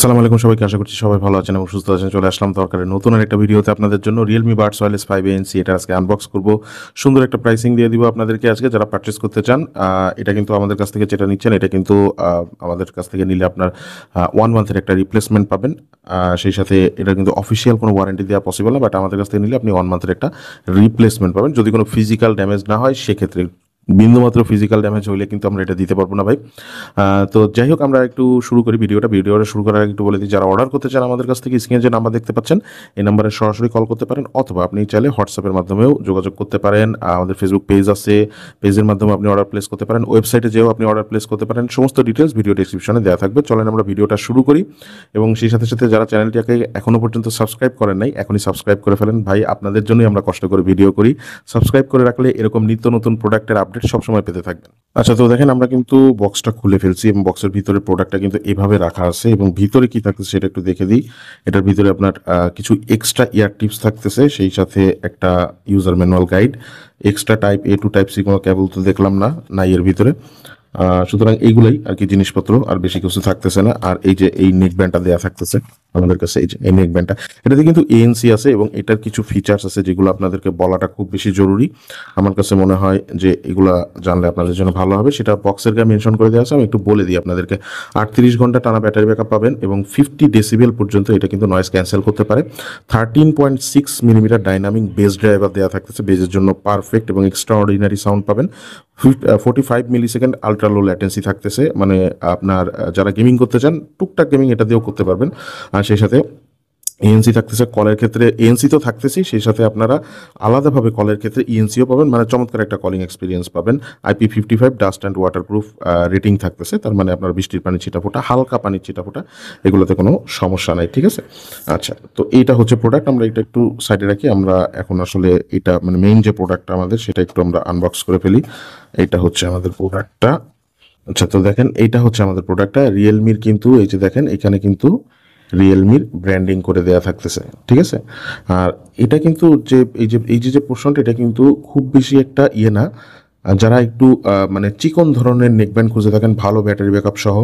আসসালামু আলাইকুম সবাইকে, আশা করছি সবাই ভালো আছেন এবং সুস্থ আছেন। চলে আসলাম দরকারের নতুন আরেকটা ভিডিওতে আপনাদের জন্য। রিয়েলমি বাডস ওয়্যারলেস 5ANC এটা আজকে আনবক্স করব। সুন্দর একটা প্রাইসিং দিয়ে দিব আপনাদেরকে আজকে, যারা পারচেস করতে চান। এটা কিন্তু আমাদের কাছ থেকে যেটা নিচ্ছেন, এটা কিন্তু আমাদের কাছ থেকে নিলে আপনার 1 মান্থের একটা রিপ্লেসমেন্ট পাবেন। সেই সাথে এটা কিন্তু অফিসিয়াল কোনো ওয়ারেন্টি দেওয়া পসিবল না, বাট আমাদের কাছ থেকে নিলে আপনি 1 মান্থের একটা রিপ্লেসমেন্ট পাবেন। যদি কোনো ফিজিক্যাল ড্যামেজ না হয় সেক্ষেত্রে, বিন্দুমাত্র ফিজিক্যাল ড্যামেজ হইলে কিন্তু আমরা এটা দিতে পারবো না ভাই। তো যাই হোক, আমরা একটু শুরু করি ভিডিওটা শুরু করার আগে একটু বলে দিই, যারা অর্ডার করতে চান আমাদের কাছ থেকে স্ক্রিনে যে নাম্বার দেখতে পাচ্ছেন এই নাম্বারে সরাসরি কল করতে পারেন, অথবা আপনি চাইলে হোয়াটসঅ্যাপের মাধ্যমেও যোগাযোগ করতে পারেন। আমাদের ফেসবুক পেজ আছে, পেজের মাধ্যমে আপনি অর্ডার প্লেস করতে পারেন, ওয়েবসাইটে যেও আপনি অর্ডার প্লেস করতে পারেন। সমস্ত ডিটেলস ভিডিও ডেসক্রিপশনে দেওয়া থাকবে। চলেন আমরা ভিডিওটা শুরু করি। এবং সেই সাথে সাথে যারা চ্যানেলটিকে এখনও পর্যন্ত সাবস্ক্রাইব করেন নাই, এখনই সাবস্ক্রাইব করে ফেলেন ভাই, আপনাদের জন্যই আমরা কষ্ট করে ভিডিও করি। সাবস্ক্রাইব করে রাখলে এরকম নিত্য নতুন প্রোডাক্টের আপডেট সবসময় পেতে থাকবেন। আচ্ছা, তো দেখেন আমরা কিন্তু বক্সটা খুলে ফেলছি এবং বক্সের ভিতরে প্রোডাক্টটা কিন্তু এভাবে রাখা আছে। এবং ভিতরে কি থাকতেছে সেটা একটু দেখে দিই। এটার ভিতরে আপনার কিছু এক্সট্রা ইয়ার টিপস থাকতেছে, সেই সাথে একটা user manual guide. Extra type A to type C কোনো কেবল তো দেখলাম না নাই এর ভিতরে। সুতরাং এইগুলাই আর কি জিনিসপত্র, আর বেশি কিছু থাকতেছে না। আর এই যে এই নেক ব্যান্ডটা দেওয়া থাকতেছে আমাদের কাছে, এই যে এই নেক ব্যান্ডটা, এটাতে কিন্তু এএনসি আছে এবং এটার কিছু ফিচার্স আছে যেগুলো আপনাদেরকে বলাটা খুব বেশি জরুরি। আমার কাছে মনে হয় যে এগুলা জানলে আপনাদের জন্য ভালো হবে। সেটা বক্সের গায়ে মেনশন করে দেওয়া আছে, আমি একটু বলে দিই আপনাদেরকে। 38 ঘন্টা টানা ব্যাটারি ব্যাকআপ পাবেন এবং 50 ডেসিবেল পর্যন্ত এটা কিন্তু নয়েজ ক্যান্সেল করতে পারে। 13.6 মিলিমিটার ডাইনামিক বেস ড্রাইভার দেওয়া থাকতেছে, বেজের জন্য পারফেক্ট এবং এক্সট্রা অর্ডিনারি সাউন্ড পাবেন। 45 মিলিসেকেন্ড আলট্রা লো ল্যাটেন্সি থাকতেছে, মানে আপনার যারা গেমিং করতে চান টুকটাক গেমিং এটা দিয়েও করতে পারবেন। আর সেই সাথে এএনসি থাকতেছে, কলের ক্ষেত্রে এএনসি তো থাকতেছেই, সেই সাথে আপনারা আলাদাভাবে কলের ক্ষেত্রে ইএনসিও পাবেন, মানে চমৎকার একটা কলিং এক্সপিরিয়েন্স পাবেন। IP55 dust and waterproof rating থাকতেছে, তার মানে আপনার বৃষ্টির পানি ছিটাফোটা, হালকা পানির ছিটাফোটা, এগুলোতে কোনো সমস্যা নাই, ঠিক আছে। আচ্ছা, তো এইটা হচ্ছে প্রোডাক্ট, আমরা এটা একটু সাইডে রাখি। আমরা এখন আসলে এটা মানে মেইন যে প্রোডাক্টটা আমাদের, সেটা একটু আমরা আনবক্স করে ফেলি। এইটা হচ্ছে আমাদের প্রোডাক্টটা। আচ্ছা, তো দেখেন এইটা হচ্ছে আমাদের প্রোডাক্টটা রিয়েলমির, কিন্তু এই যে দেখেন এখানে কিন্তু রিয়েলমির ব্র্যান্ডিং করে দেওয়া থাকতেছে, ঠিক আছে। আর এটা কিন্তু যে এই যে পোর্শনটা, এটা কিন্তু খুব বেশি একটা ইয়ে না। আর যারা একটু মানে চিকন ধরনের নেকব্যান্ড খুঁজে থাকেন ভালো ব্যাটারি ব্যাকআপ সহ,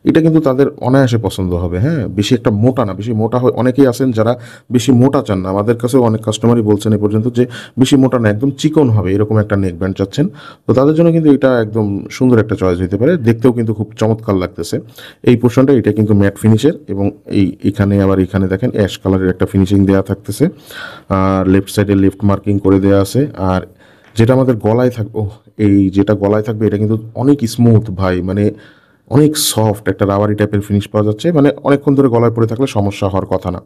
এটা কিন্তু তাদের অনায়াসে পছন্দ হবে। হ্যাঁ, বেশি একটা মোটা না, বেশি মোটা হয় অনেকেই আছেন যারা বেশি মোটা চান না। আমাদের কাছেও অনেক কাস্টমারই বলছেন এ পর্যন্ত যে বেশি মোটা না, একদম চিকন হবে এরকম একটা নেকব্যান্ড চাচ্ছেন। তো তাদের জন্য কিন্তু এটা একদম সুন্দর একটা চয়েস হতে পারে, দেখতেও কিন্তু খুব চমৎকার লাগতেছে। এই পোর্শনটা এটা কিন্তু ম্যাট ফিনিশের, এবং এখানে আবার এখানে দেখেন অ্যাশ কালারের একটা ফিনিশিং দেওয়া থাকতেছে। আর লেফট সাইডে লেফট মার্কিং করে দেওয়া আছে। আর যেটা আমাদের গলায় থাকবে, এই যেটা গলায় থাকবে এটা কিন্তু অনেক স্মুথ ভাই, মানে অনেক সফট একটা রাবারি টাইপের ফিনিশ পাওয়া যাচ্ছে, মানে অনেকক্ষণ ধরে গলায় পড়ে থাকলে সমস্যা হওয়ার কথা না।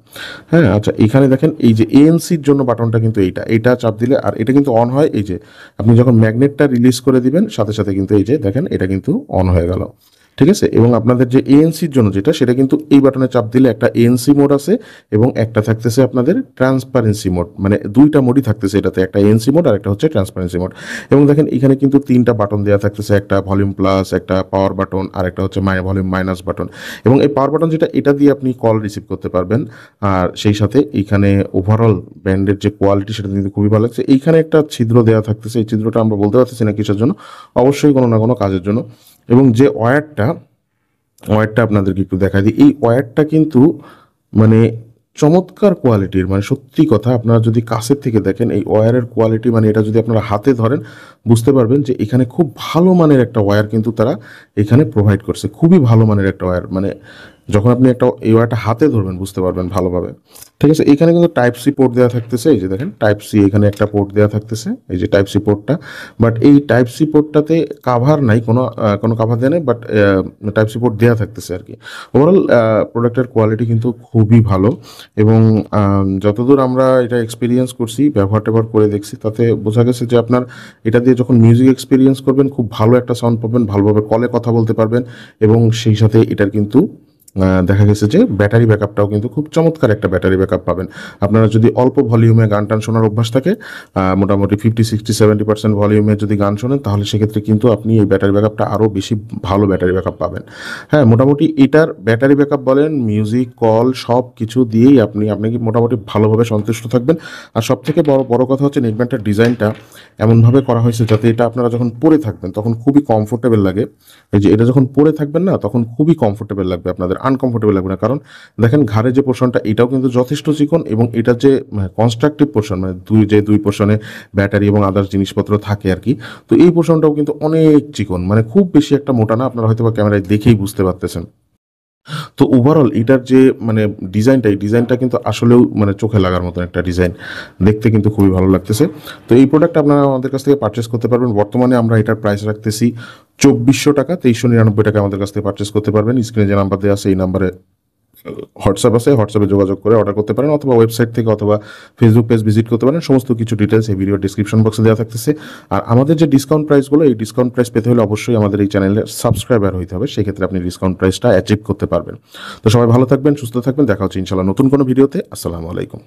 হ্যাঁ, আচ্ছা, এখানে দেখেন এই যে এএনসির জন্য বাটনটা কিন্তু এইটা চাপ দিলে, আর এটা কিন্তু অন হয়। এই যে আপনি যখন ম্যাগনেটটা রিলিজ করে দিবেন সাথে সাথে কিন্তু এই যে দেখেন এটা কিন্তু অন হয়ে গেল, ঠিক আছে। এবং আপনাদের যে এএনসির জন্য যেটা, সেটা কিন্তু এই বাটনে চাপ দিলে একটা এএনসি মোড আছে এবং একটা থাকতেছে আপনাদের ট্রান্সপারেন্সি মোড, মানে দুইটা মোডই থাকতেছে এটাতে, একটা এএনসি মোড আর একটা হচ্ছে ট্রান্সপারেন্সি মোড। এবং দেখেন এখানে কিন্তু 3টা বাটন দেওয়া থাকতেছে, একটা ভলিউম প্লাস, একটা পাওয়ার বাটন, আর একটা হচ্ছে ভলিউম মাইনাস বাটন। এবং এই পাওয়ার বাটন যেটা, এটা দিয়ে আপনি কল রিসিভ করতে পারবেন। আর সেই সাথে এইখানে ওভারঅল ব্যান্ডের যে কোয়ালিটি সেটা কিন্তু খুবই ভালো লাগছে। এইখানে একটা ছিদ্র দেওয়া থাকতেছে, এই ছিদ্রটা আমরা বলতে পারতেছি না কিসের জন্য, অবশ্যই কোনো না কোনো কাজের জন্য। এবং যে ওয়্যারটা আপনাদেরকে একটু দেখা দিই, এই ওয়্যারটা কিন্তু মানে চমৎকার কোয়ালিটির, মানে সত্যি কথা, আপনারা যদি কাছের থেকে দেখেন এই ওয়্যারের কোয়ালিটি, মানে এটা যদি আপনারা হাতে ধরেন বুঝতে পারবেন যে এখানে খুব ভালো মানের একটা ওয়্যার কিন্তু তারা এখানে প্রোভাইড করছে, খুবই ভালো মানের একটা ওয়্যার। মানে যখন আপনি এই ওয়্যারটা হাতে ধরবেন বুঝতে পারবেন ভালোভাবে, ঠিক আছে। এখানে কিন্তু টাইপ সি পোর্ট দেওয়া থাকতেছে, এই যে দেখেন টাইপ সি, এখানে একটা পোর্ট দেওয়া থাকতেছে, এই যে টাইপ সি পোর্টটা। বাট এই টাইপ সি পোর্টটাতে কাভার নাই, কোনো কাভার দেওয়া নেই, বাট টাইপ সি পোর্ট দেওয়া থাকতেছে আর কি। ওভারঅল প্রোডাক্টের কোয়ালিটি কিন্তু খুবই ভালো। এবং যতদূর আমরা এটা এক্সপিরিয়েন্স করছি, ব্যবহার ট্যাবহার করে দেখছি, তাতে বোঝা গেছে যে আপনার এটা দিয়ে যখন মিউজিক এক্সপিরিয়েন্স করবেন খুব ভালো একটা সাউন্ড পাবেন, ভালোভাবে কলে কথা বলতে পারবেন। এবং সেই সাথে এটার কিন্তু দেখা গেছে যে ব্যাটারি ব্যাকআপটাও কিন্তু খুব চমৎকার একটা ব্যাটারি ব্যাকআপ পাবেন। আপনারা যদি অল্প ভলিউমে গান টান শোনার অভ্যাস থাকে, মোটামুটি 50, 60, 70% ভলিউমে যদি গান শোনেন, তাহলে সেক্ষেত্রে কিন্তু আপনি এই ব্যাটারি ব্যাকআপটা আরও বেশি ভালো ব্যাটারি ব্যাকআপ পাবেন। হ্যাঁ, মোটামুটি এটার ব্যাটারি ব্যাকআপ বলেন, মিউজিক, কল, সব কিছু দিয়েই আপনি কি মোটামুটি ভালোভাবে সন্তুষ্ট থাকবেন। আর সব থেকে বড় কথা হচ্ছে নেকব্যান্ডটার ডিজাইনটা এমনভাবে করা হয়েছে যাতে এটা আপনারা যখন পরে থাকবেন তখন খুবই কমফোর্টেবল লাগে। এই যে এটা যখন পরে থাকবেন না, তখন খুবই কমফোর্টেবল লাগবে আপনাদের। আনকমফোর্টেবল লাগবে না। কারণ দেখেন ঘাড়ের যে পোর্শনটা এটাও কিন্তু যথেষ্ট চিকন এবং এটার যে কনস্ট্রাকটিভ পোর্শন মানে দুই পোর্শনে ব্যাটারি এবং আদার্স জিনিসপত্র থাকে আর কি, তো এই পোর্শনটাও কিন্তু অনেক চিকন, মানে খুব বেশি একটা মোটা না, আপনারা হয়তো বা ক্যামেরায় দেখেই বুঝতে পারতেছেন। তো ওভারঅল এটার যে মানে ডিজাইনটা, এই ডিজাইনটা কিন্তু আসলেও মানে চোখে লাগার মতন একটা ডিজাইন, দেখতে কিন্তু খুবই ভালো লাগতেছে। তো এই প্রোডাক্ট আপনারা আমাদের কাছ থেকে পারচেস করতে পারবেন। বর্তমানে আমরা এটার প্রাইস রাখতেছি 2400 টাকা, 2399 টাকা আমাদের কাছ থেকে পারচেস করতে পারবেন। স্ক্রিনে যে নাম্বার দেওয়া আছে এই নাম্বারে হোয়াটসঅ্যাপ আছে, হোয়াটসঅ্যাপে যোগাযোগ করে অর্ডার করতে পারেন, অথবা ওয়েবসাইট থেকে অথবা ফেসবুক পেজ ভিজিট করতে পারেন। সমস্ত কিছু ডিটেলস এই ভিডিও ডিসক্রিপশন বক্সে দেওয়া থাকতেছে। আর আমাদের যে ডিসকাউন্ট প্রাইসগুলো, এই ডিসকাউন্ট প্রাইস পেতে হলে অবশ্যই আমাদের এই চ্যানেলের সাবস্ক্রাইবার হইতে হবে, সেক্ষেত্রে আপনি ডিসকাউন্ট প্রাইসটা অ্যাচিভ করতে পারবেন। তো সবাই ভালো থাকবেন, সুস্থ থাকবেন, দেখা হচ্ছে ইনশাল্লাহ নতুন কোনো ভিডিওতে। আসসালামু আলাইকুম।